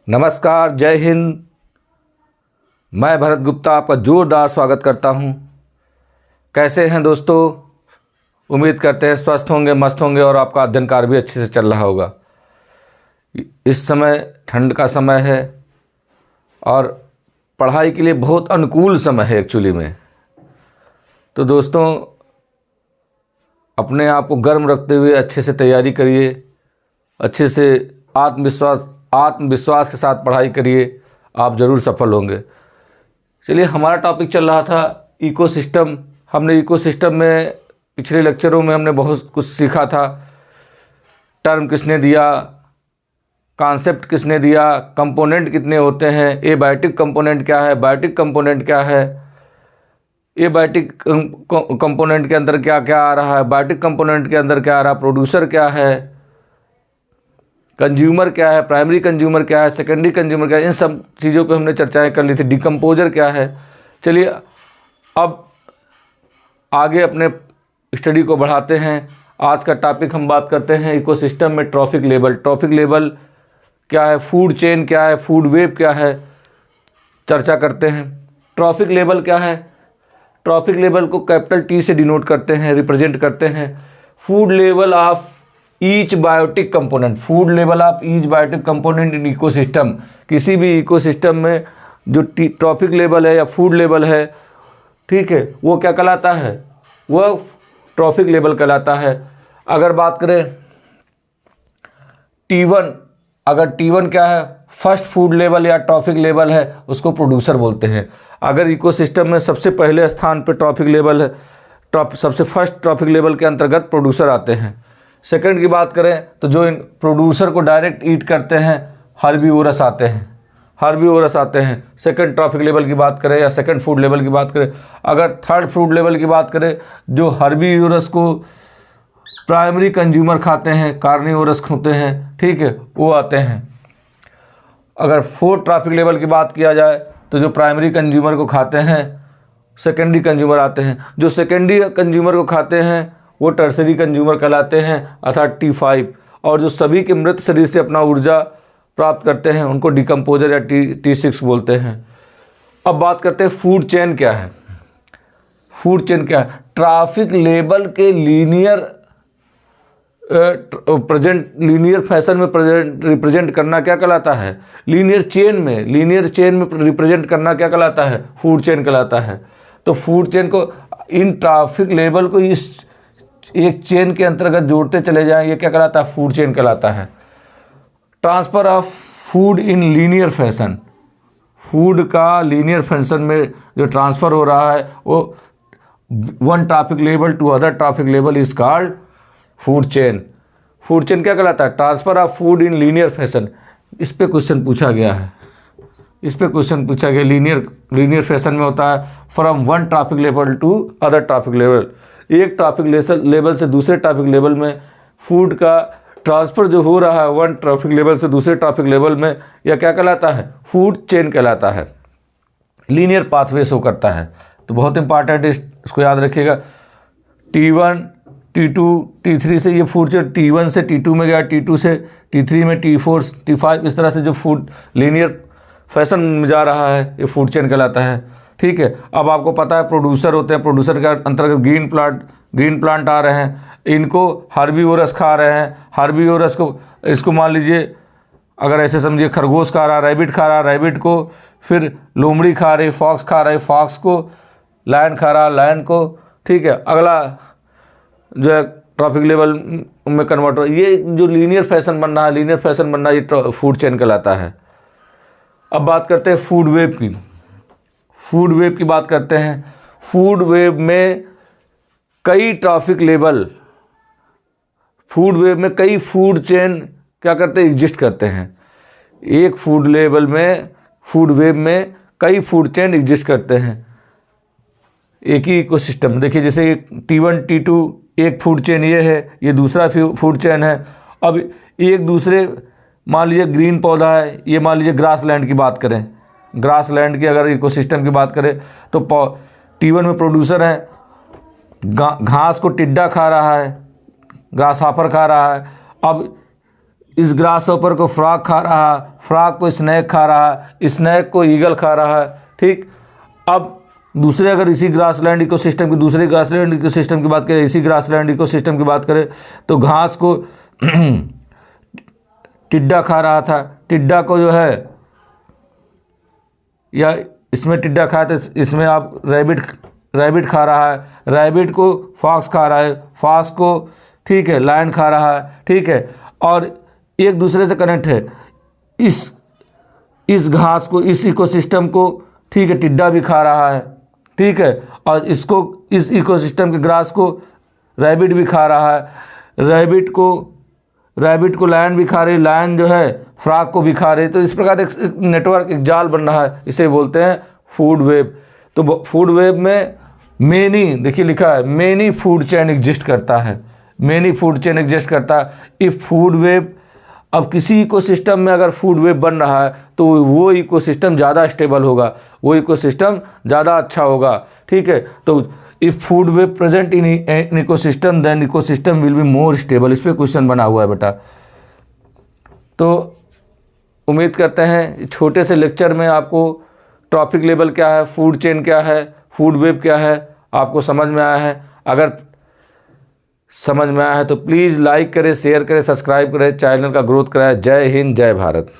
नमस्कार, जय हिंद। मैं भरत गुप्ता आपका जोरदार स्वागत करता हूं। कैसे हैं दोस्तों? उम्मीद करते हैं स्वस्थ होंगे, मस्त होंगे और आपका अध्ययन कार्य भी अच्छे से चल रहा होगा। इस समय ठंड का समय है और पढ़ाई के लिए बहुत अनुकूल समय है एक्चुअली में। तो दोस्तों, अपने आप को गर्म रखते हुए अच्छे से तैयारी करिए, अच्छे से आत्मविश्वास के साथ पढ़ाई करिए, आप ज़रूर सफल होंगे। चलिए, हमारा टॉपिक चल रहा था इकोसिस्टम। हमने इकोसिस्टम में पिछले लेक्चरों में हमने बहुत कुछ सीखा था। टर्म किसने दिया, कॉन्सेप्ट किसने दिया, कंपोनेंट कितने होते हैं, एबायोटिक कंपोनेंट क्या है, बायोटिक कंपोनेंट क्या है, एबायोटिक कंपोनेंट के अंदर क्या क्या आ रहा है, बायोटिक कंपोनेंट के अंदर क्या आ रहा है, प्रोड्यूसर क्या है, कंज्यूमर क्या है, प्राइमरी कंज्यूमर क्या है, सेकेंडरी कंज्यूमर क्या है, इन सब चीज़ों पे हमने चर्चाएं कर ली थी। डिकम्पोजर क्या है। चलिए, अब आगे अपने स्टडी को बढ़ाते हैं। आज का टॉपिक हम बात करते हैं इकोसिस्टम में ट्रॉफिक लेवल। ट्रॉफिक लेवल क्या है, फूड चेन क्या है, फूड वेब क्या है, चर्चा करते हैं। ट्रॉफिक लेवल क्या है? ट्रॉफिक लेवल को कैपिटल टी से डिनोट करते हैं, रिप्रेजेंट करते हैं। Food level of each biotic component, food level of each biotic component in ecosystem. किसी भी इकोसिस्टम में जो ट्रॉफिक लेवल है या फूड लेवल है, ठीक है, वो क्या कहलाता है? वह ट्रॉफिक लेवल कहलाता है। अगर बात करें T1, अगर T1 क्या है, फर्स्ट फूड लेवल या ट्रॉफिक लेवल है, उसको प्रोड्यूसर बोलते हैं। अगर इकोसिस्टम में सबसे पहले स्थान पे ट्रॉफिक लेवल है, सबसे फर्स्ट ट्रॉफिक लेवल के अंतर्गत प्रोड्यूसर आते हैं। सेकंड की बात करें तो जो इन प्रोड्यूसर को डायरेक्ट ईट करते हैं, हर्बीवोरस आते हैं। हर्बीवोरस आते हैं सेकंड ट्रॉफिक लेवल की बात करें या सेकंड फूड लेवल की बात करें। अगर थर्ड फूड लेवल की बात करें, जो हर्बीवोरस को प्राइमरी कंज्यूमर खाते हैं, कार्निवोरस होते हैं, ठीक है, वो आते हैं। अगर फोर्थ ट्रॉफिक लेवल की बात किया जाए तो जो प्राइमरी कंज्यूमर को खाते हैं, सेकेंडरी कंज्यूमर आते हैं। जो सेकेंडरी कंज्यूमर को खाते हैं वो टर्सरी कंज्यूमर कहलाते हैं, अर्थात T5। और जो सभी के मृत शरीर से अपना ऊर्जा प्राप्त करते हैं, उनको डिकम्पोजर या T6 बोलते हैं। अब बात करते हैं फूड चेन क्या है। फूड चेन क्या है? ट्रैफिक लेवल के लीनियर फैशन में रिप्रेजेंट करना क्या कहलाता है? लीनियर चेन में रिप्रेजेंट करना क्या कहलाता है? फूड चेन कहलाता है। तो फूड चेन को, इन ट्रैफिक लेवल को इस एक चेन के अंतर्गत जोड़ते चले जाएं, ये क्या कहलाता है? फूड चेन कहलाता है। Transfer of food in linear fashion, food का लीनियर फैशन में जो ट्रांसफर हो रहा है, वो one trophic level to other trophic level is called food chain. Food chain क्या कहलाता है? Transfer of food in linear fashion. इस पे क्वेश्चन पूछा गया है, लीनियर फैशन में होता है from one trophic level to other trophic level. एक ट्रैफिक लेवल से दूसरे ट्रैफिक लेवल में फूड का ट्रांसफ़र जो हो रहा है वन ट्रैफिक लेवल से दूसरे ट्रैफिक लेवल में, यह क्या कहलाता है? फूड चेन कहलाता है। लीनियर पाथवे शो करता है। तो बहुत इंपॉर्टेंट है, इसको याद रखिएगा। T1, T2, T3 से ये फूड चेन, T1 से T2 में गया, T2 से T3 में, T4, T5, इस तरह से जो फूड लीनियर फैशन में जा रहा है, ये फूड चेन कहलाता है। ठीक है। अब आपको पता है प्रोड्यूसर होते हैं, प्रोड्यूसर के अंतर्गत ग्रीन प्लांट आ रहे हैं, इनको हर्बीवोरस खा रहे हैं। हर्बीवोरस को, इसको मान लीजिए, अगर ऐसे समझिए, खरगोश खा रहा, रैबिट खा रहा, रैबिट को फिर लोमड़ी खा रही, फॉक्स खा रही, फॉक्स को लायन खा रहा, लायन को, ठीक है, अगला जो है ट्रॉफिक लेवल में कन्वर्ट हो। ये जो लीनियर फैशन बन रहा है, ये फूड चेन कहलाता है। अब बात करते हैं फूड वेब की। फूड वेब की बात करते हैं। फूड वेब में कई ट्रैफिक लेवल, फूड वेब में कई फूड चेन क्या करते हैं? एग्जिस्ट करते हैं। एक फूड वेब में कई फूड चेन एग्जिस्ट करते हैं, एक ही इकोसिस्टम। देखिए, जैसे T1, T2 एक फूड चेन ये है, ये दूसरा फूड चेन है। अब एक दूसरे, मान लीजिए ग्रीन पौधा है, ये मान लीजिए ग्रासलैंड की बात करें, ग्रासलैंड की अगर इकोसिस्टम की बात करें तो T1 में प्रोड्यूसर है, घास को टिड्डा खा रहा है, ग्रासहॉपर खा रहा है। अब इस ग्रास हॉपर को फ्रॉग खा रहा है, फ्रॉग को स्नैक खा रहा है, स्नैक को ईगल खा रहा है। ठीक, अब दूसरे अगर इसी ग्रासलैंड इकोसिस्टम की दूसरे ग्रासलैंड इकोसिस्टम की बात करें, इसी ग्रासलैंड इकोसिस्टम की बात करें तो घास को टिड्डा खा रहा था, टिड्डा को जो है, या इसमें टिड्डा खाया तो इसमें आप रैबिट खा रहा है, रैबिट को फॉक्स खा रहा है, फॉक्स को ठीक है लायन खा रहा है। ठीक है, और एक दूसरे से कनेक्ट है, इस घास को, इस इकोसिस्टम को ठीक है टिड्डा भी खा रहा है। ठीक है, और इसको, इस इकोसिस्टम के ग्रास को रैबिट भी खा रहा है, रैबिट को लायन भी खा रही, लायन जो है फ्रॉग को भी खा रही। तो इस प्रकार एक नेटवर्क, एक जाल बन रहा है, इसे बोलते हैं फूड वेब। तो फूड वेब में मेनी, देखिए लिखा है मेनी फूड चेन एग्जिस्ट करता है, मेनी फूड चेन एग्जिस्ट करता है। इफ फूड वेब, अब किसी इकोसिस्टम में अगर फूड वेब बन रहा है तो वो इकोसिस्टम ज़्यादा स्टेबल होगा, वो इकोसिस्टम ज़्यादा अच्छा होगा। ठीक है, तो if food web present in ecosystem then ecosystem will be more stable. इस पर क्वेश्चन बना हुआ है बेटा। तो उम्मीद करते हैं छोटे से लेक्चर में आपको ट्रॉफिक लेवल क्या है, फूड चेन क्या है, फूड वेब क्या है, आपको समझ में आया है। अगर समझ में आया है तो प्लीज़ लाइक करें, शेयर करें, सब्सक्राइब करें, चैनल का ग्रोथ कराएं। जय हिंद, जय भारत।